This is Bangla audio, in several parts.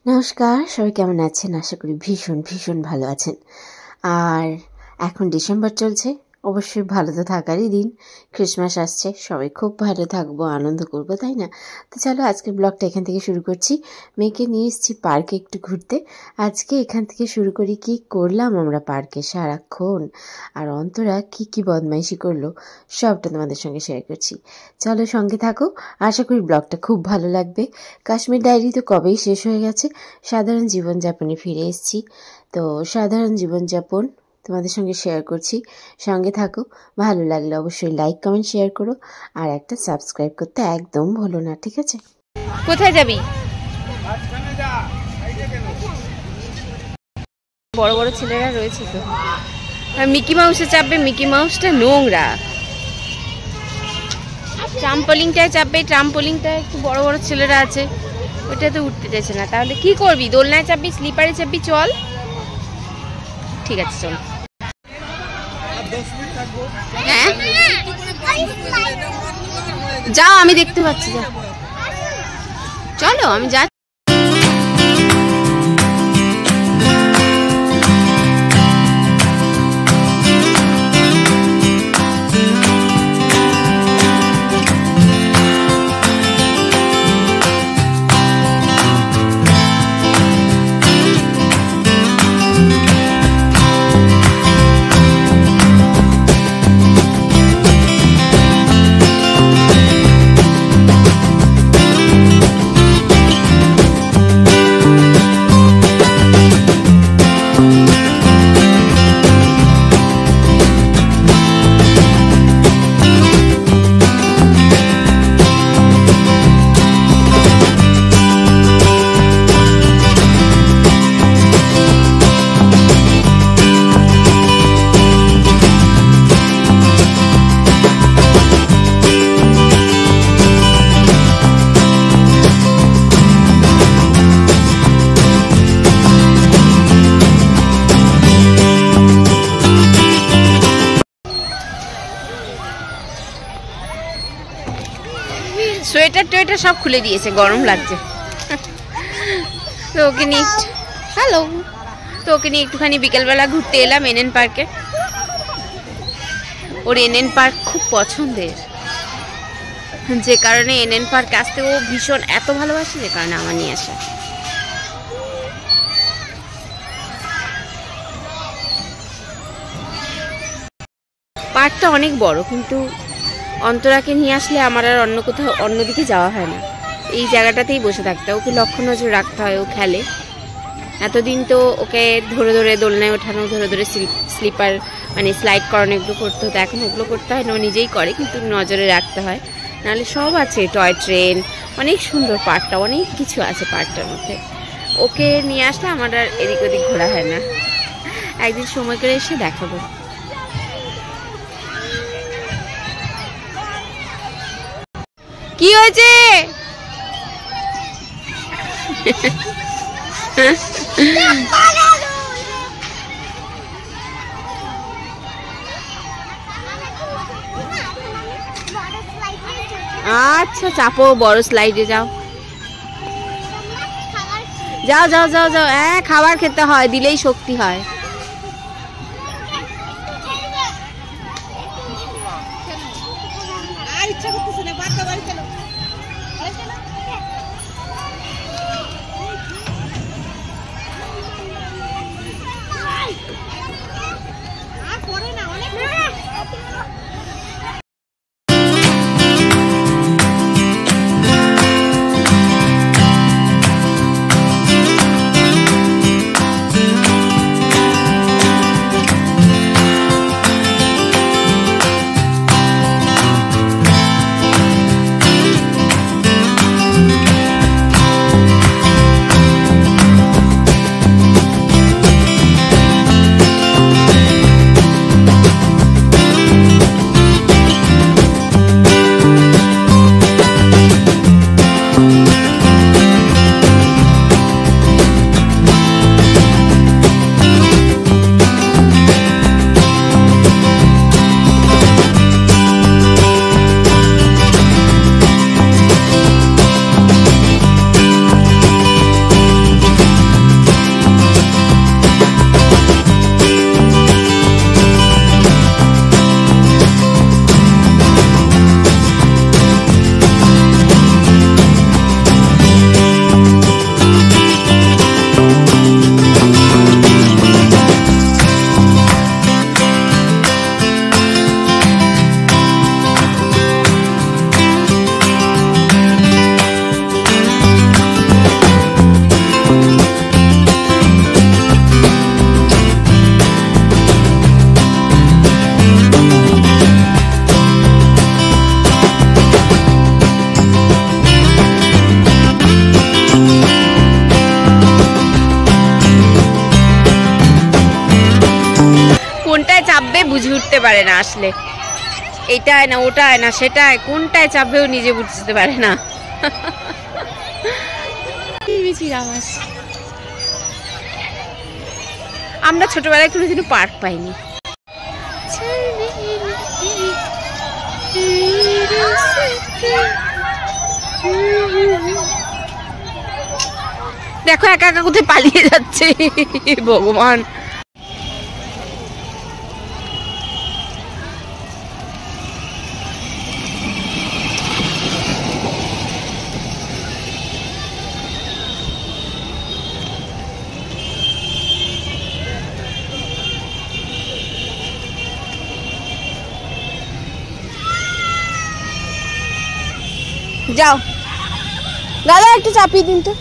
নমস্কার, সবাই কেমন আছেন? আশা করি ভীষণ ভীষণ ভালো আছেন। আর এখন ডিসেম্বর চলছে, অবশ্যই ভালো তো থাকারই দিন। ক্রিসমাস আসছে, সবাই খুব ভালো থাকবো, আনন্দ করবো, তাই না? তো চলো আজকের ব্লগটা এখান থেকে শুরু করছি। মেয়েকে নিয়ে এসেছি পার্কে একটু ঘুরতে। আজকে এখান থেকে শুরু করি, কি করলাম আমরা পার্কে সারাক্ষণ, আর অন্তরা কি কি বদমাইশি করলো সবটা তোমাদের সঙ্গে শেয়ার করছি। চলো সঙ্গে থাকো, আশা করি ব্লগটা খুব ভালো লাগবে। কাশ্মীর ডায়েরি তো কবেই শেষ হয়ে গেছে, সাধারণ জীবনযাপনে ফিরে এসেছি। তো সাধারণ জীবনযাপন তোমাদের সঙ্গে শেয়ার করছি, সঙ্গে থাকো। ভালো লাগলে অবশ্যই লাইক কমেন্ট শেয়ার করো, আর একটা সাবস্ক্রাইব করতে একদম ভুলো না, ঠিক আছে? কোথায় যাবি? বড় বড় ছেলেরা রয়েছে তো, আর মিকি মাউসে চাপবে। মিকি মাউসটা নোংরা। ট্রাম্পলিংটায় চাপবে, ট্রাম্পলিংটায় একটু বড় বড় ছেলেরা আছে, ওইটাতে উঠতে চাইছে না। তাহলে কি করবি? দোলনায় চাপবি, স্লিপারে চাপবি? চল, ঠিক আছে চল। হ্যাঁ যাও, আমি দেখতে পাচ্ছি, যাও চলো, আমি যাচ্ছি। সোয়েটার টোয়েটার সব খুলে দিয়েছে, গরম লাগছে তো ওকে নিয়ে হ্যালো তো ওকে নিয়ে একটুখানি বিকেলবেলা ঘুরতে এলাম এনএন পার্কে। ওর এনএন পার্ক খুব পছন্দের, যে কারণে এনএন পার্ক আসতে ও ভীষণ এত ভালোবাসে, যে কারণে আমার নিয়ে আসা। পার্কটা অনেক বড়, কিন্তু অন্তরাকে নিয়ে আসলে আমার আর অন্য কোথাও অন্যদিকে যাওয়া হয় না, এই জায়গাটাতেই বসে থাকতে হয়। ওকে লক্ষ্য নজর রাখতে হয়, ও খেলে। এতদিন তো ওকে ধরে ধরে দোলনায় ওঠানো, ধরে ধরে স্লিপার মানে স্লাইড করানো, এগুলো করতে হতো। এখন ওগুলো করতে হয় না, ও নিজেই করে, কিন্তু নজরে রাখতে হয়। নাহলে সব আছে, টয় ট্রেন, অনেক সুন্দর পার্কটা, অনেক কিছু আছে পার্কটার মধ্যে। ওকে নিয়ে আসলে আমার আর এদিক ওদিক ঘোরা হয় না। একদিন সময় করে এসে দেখাবো। কি হয়েছে? আচ্ছা চাপো, বড় স্লাইডে যাও, যাও যাও যাও যাও। হ্যাঁ, খাবার খেতে হয়, দিলেই শক্তি হয়। বুঝে উঠতে পারে না, আসলে এইটায় না ওটায় না সেটায় কোনটায় চাপবেও নিজে বুঝতে পারে না। আমরা ছোটবেলায় কোনোদিনও পার্ক পাইনি। দেখো একা একা কোথায় পালিয়ে যাচ্ছে, ভগবান। যাও দাদা একটু চাপিয়ে দিন তো।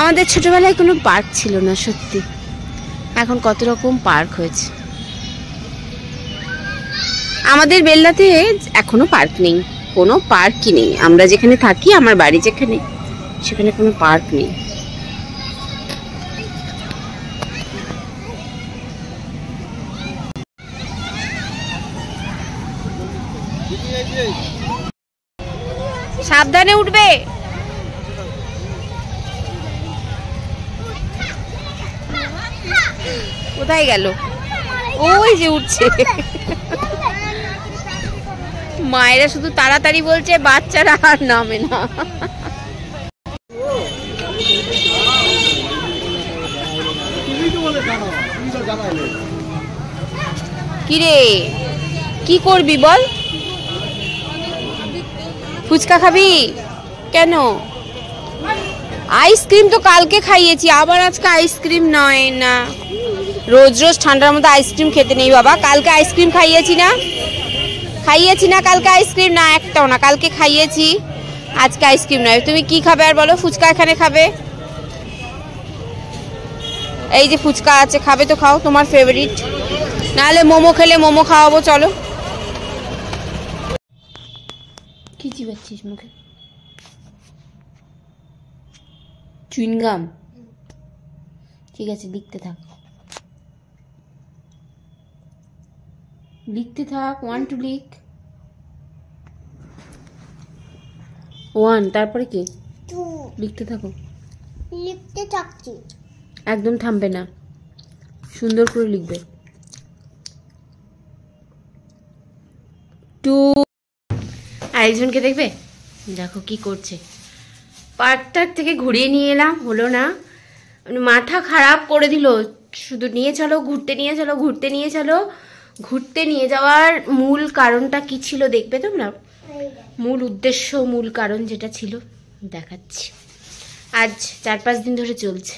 আমাদের ছোটবেলায় কোনো পার্ক ছিল না সত্যি, এখন কত রকম পার্ক হয়েছে। আমাদের বেলদাতে এখনো পার্ক নেই, কোনো পার্কই নেই। আমরা যেখানে থাকি, আমার বাড়ি যেখানে, সেখানে কোনো পার্ক নেই। সাবধানে উঠবে। কোথায় গেল? ওই যে উঠছে। মায়েরা শুধু তাড়াতাড়ি বলছে, বাচ্চারা আর নামে না। কিরে কি করবি বল? ফুচকা খাবি কেন? আইসক্রিম তো কালকে খাইয়েছি, আবার আজকে আইসক্রিম নয় না। রোজ রোজ ঠান্ডার মধ্যে আইসক্রিম খেতে নেই বাবা। কালকে আইসক্রিম খাইয়েছি না, কালকে আইসক্রিম না একটাও না, কালকে খাইয়েছি, আজকে আইসক্রিম নয়। তুমি কি খাবে আর বলো? ফুচকা এখানে খাবে, এই যে ফুচকা আছে, খাবে তো খাও, তোমার ফেভারিট। নাহলে মোমো খেলে মোমো খাওয়াবো, চলো। কি চিবাচ্ছিস মুখে? চুইনগাম? ঠিক আছে, লিখতে থাক, লিখতে থাক। 1 2 লিখ। 1, তারপরে কি? 2 লিখতে থাকো। লিখতে থাকছি। একদম থামবে না, সুন্দর করে লিখবে। 2। আরেকজনকে দেখবে, দেখো কি করছে। পার্কটার থেকে ঘুরিয়ে নিয়ে এলাম, হলো না, মাথা খারাপ করে দিল। শুধু নিয়ে চলো, ঘুরতে নিয়ে চলো, ঘুরতে নিয়ে চলো। ঘুরতে নিয়ে যাওয়ার মূল কারণটা কি ছিল দেখবে তোমরা। মূল উদ্দেশ্য, মূল কারণ যেটা ছিল দেখাচ্ছি। আজ 4-5 দিন ধরে চলছে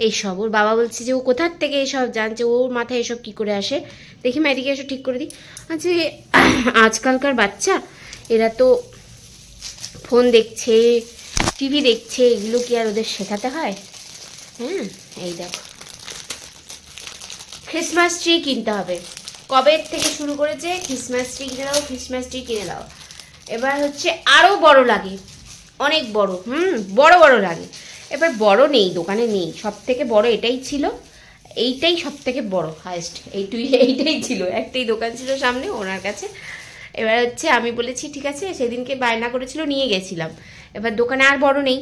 এইসব। ওর বাবা বলছে যে ও কোথার থেকে এসব জানছে, ওর মাথায় এসব কি করে আসে। দেখি মা এদিকে এসব ঠিক করে দিই। আচ্ছা, আজকালকার বাচ্চা এরা তো ফোন দেখছে, টিভি দেখছে, এগুলো কি আর ওদের শেখাতে হয়? হ্যাঁ, এই দেখো ক্রিসমাস ট্রি কিনতে হবে। কবে থেকে শুরু করেছে, ক্রিসমাস ট্রি কিনে দাও, ক্রিসমাস ট্রি কিনে দাও। এবার হচ্ছে আরও বড় লাগে, অনেক বড়, বড় বড় লাগে। এবার বড় নেই, দোকানে নেই। সব থেকে বড় এটাই ছিল, এইটাই সব থেকে বড়, হায়েস্ট এইটাই ছিল। একটাই দোকান ছিল সামনে ওনার কাছে। এবার হচ্ছে আমি বলেছি ঠিক আছে, সেদিনকে বায়না করেছিল, নিয়ে গেছিলাম। এবার দোকানে আর বড় নেই,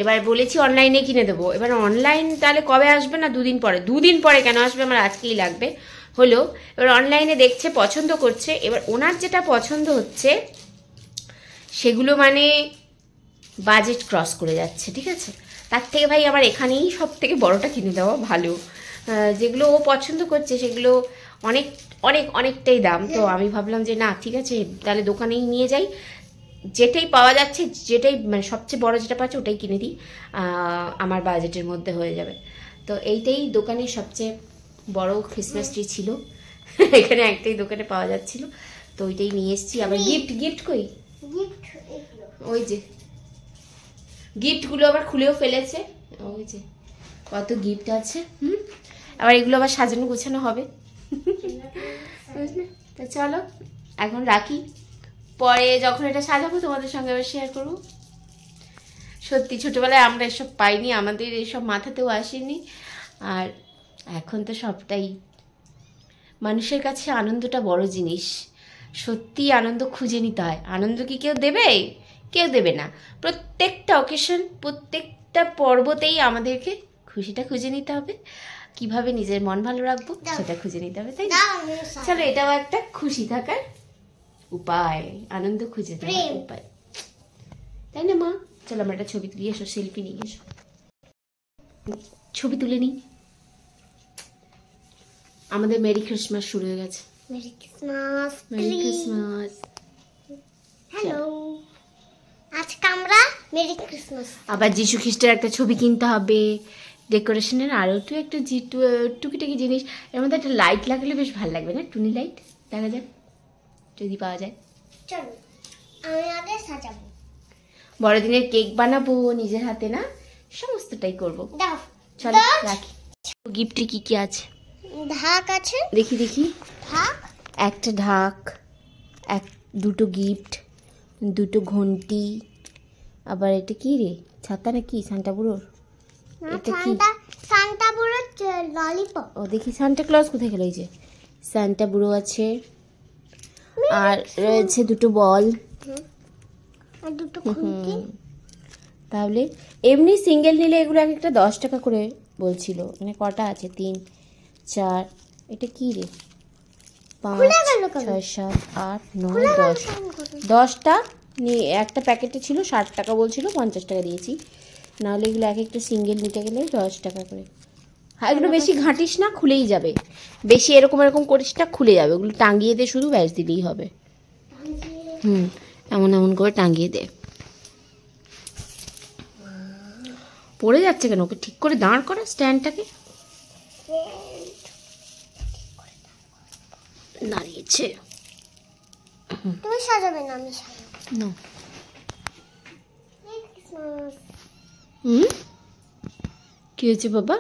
এবার বলেছি অনলাইনে কিনে দেবো। এবার অনলাইন তাহলে কবে আসবে? না 2 দিন পরে। 2 দিন পরে কেন আসবে, আমার আজকেই লাগবে। হলো, এবার অনলাইনে দেখছে, পছন্দ করছে। এবার ওনার যেটা পছন্দ হচ্ছে সেগুলো মানে বাজেট ক্রস করে যাচ্ছে, ঠিক আছে। তার থেকে ভাই আমার এখানেই সব থেকে বড়টা কিনে দেওয়া ভালো। যেগুলো ও পছন্দ করছে সেগুলো অনেকটাই দাম। তো আমি ভাবলাম যে না ঠিক আছে, তাহলে দোকানেই নিয়ে যাই, যেটাই পাওয়া যাচ্ছে, যেটাই মানে সবচেয়ে বড় যেটা পাচ্ছে ওটাই কিনে দিই, আমার বাজেটের মধ্যে হয়ে যাবে। তো এইটাই দোকানের সবচেয়ে বড় ক্রিসমাস ট্রি ছিল। এখানে একটাই দোকানে পাওয়া যাচ্ছিল, তো ওইটাই নিয়ে এসেছি। আবার গিফট কই? ওই যে গিফটগুলো আবার খুলেও ফেলেছে, ওই যে কত গিফট আছে। আবার এগুলো আবার সাজানো গোছানো হবে, বুঝলে? তো চলো এখন রাখি, পরে যখন এটা সাজাবো তোমাদের সঙ্গে আবার শেয়ার করবো। সত্যি ছোটবেলায় আমরা এসব পাইনি, আমাদের এসব মাথাতেও আসেনি। আর এখন তো সবটাই, মানুষের কাছে আনন্দটা বড় জিনিস। সত্যি আনন্দ খুঁজে নিতে হয়। আনন্দ কি কেউ দেবে? কেউ দেবে না। প্রত্যেকটা অকেশন, প্রত্যেকটা পর্বতেই আমাদেরকে খুশিটা খুঁজে নিতে হবে। কিভাবে নিজের মন ভালো রাখবো সেটা খুঁজে নিতে হবে, তাই না? চলো, এটাও একটা খুশি থাকার উপায়, আনন্দ খুঁজে দেওয়ার উপায়, তাই না মা? চলো আমরা একটা ছবি তুলি, এসো সেলফি নিয়ে এসো, ছবি তুলে নিই। আমাদের মেরি ক্রিসমাস শুরু হয়ে গেছে। Merry Christmas. Merry Christmas. Hello, আজকে আমরা মেরি ক্রিসমাস। আবার যীশু খ্রিস্টের একটা ছবি কিনতে হবে, ডেকোরেশনের আরও একটু একটা টুকিটাকি জিনিস। এর মধ্যে একটা লাইট লাগালে বেশ ভালো লাগবে না? টুনি লাইট দেখা যাক যদি পাওয়া যায়। চলো আমি আগে সাজাবো। বড়দিনের কেক বানাবো নিজের হাতে, না সমস্তটাই করবো। দাও, চলো রাখি। গিফটে কি কি আছে? ঢাক আছে, দেখি দেখি। ঢাক, একটা ঢাক, দুটো গিফট, দুটো ঘন্টি, আবার এটা কি রে, ছাতা না কি সান্টা বুড়োর? এটা কি? সান্টা বুড়োর ললিপপ। ও দেখি সান্টা ক্লজ কোথায় গেল? এই যে সান্টা বুড়ো আছে, আর রয়েছে দুটো বল আর দুটো খুন্তি। তাহলে এমনি সিঙ্গেল নিলে এগুলো এক একটা 10 টাকা করে বলছিল। মানে কটা আছে? 3, 4, এটা কি রে, 5, 6, 7, 8, 9, 10, 10টা নিয়ে একটা প্যাকেটে ছিল 60 টাকা বলছিল, 50 টাকা দিয়েছি। নাহলে এগুলো এক একটা সিঙ্গেল নিতে গেলে 10 টাকা করে। হ্যাঁ, এগুলো বেশি ঘাঁটিস না, খুলেই যাবে। বেশি এরকম এরকম করিস না, খুলে যাবে। ওগুলো টাঙিয়ে দে, শুধু ব্যাস দিলেই হবে। এমন এমন করে টাঙিয়ে দে। পড়ে যাচ্ছে কেন? ওকে ঠিক করে দাঁড় করা, স্ট্যান্ডটাকে। দাঁড়িয়েছে। তুমি সাজাবে না, আমি সাজাবো। না। Merry Christmas. কি হয়েছে বাবা?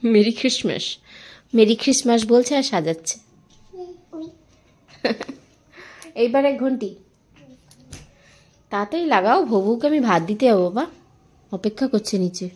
মেরি ক্রিসমাস, মেরি ক্রিসমাস বলছে আর সাজাচ্ছে। এইবার এক ঘন্টি তাড়াতাড়ি লাগাও, ভবুকে আমি ভাত দিতে যাবো। বাবা অপেক্ষা করছে নিচে।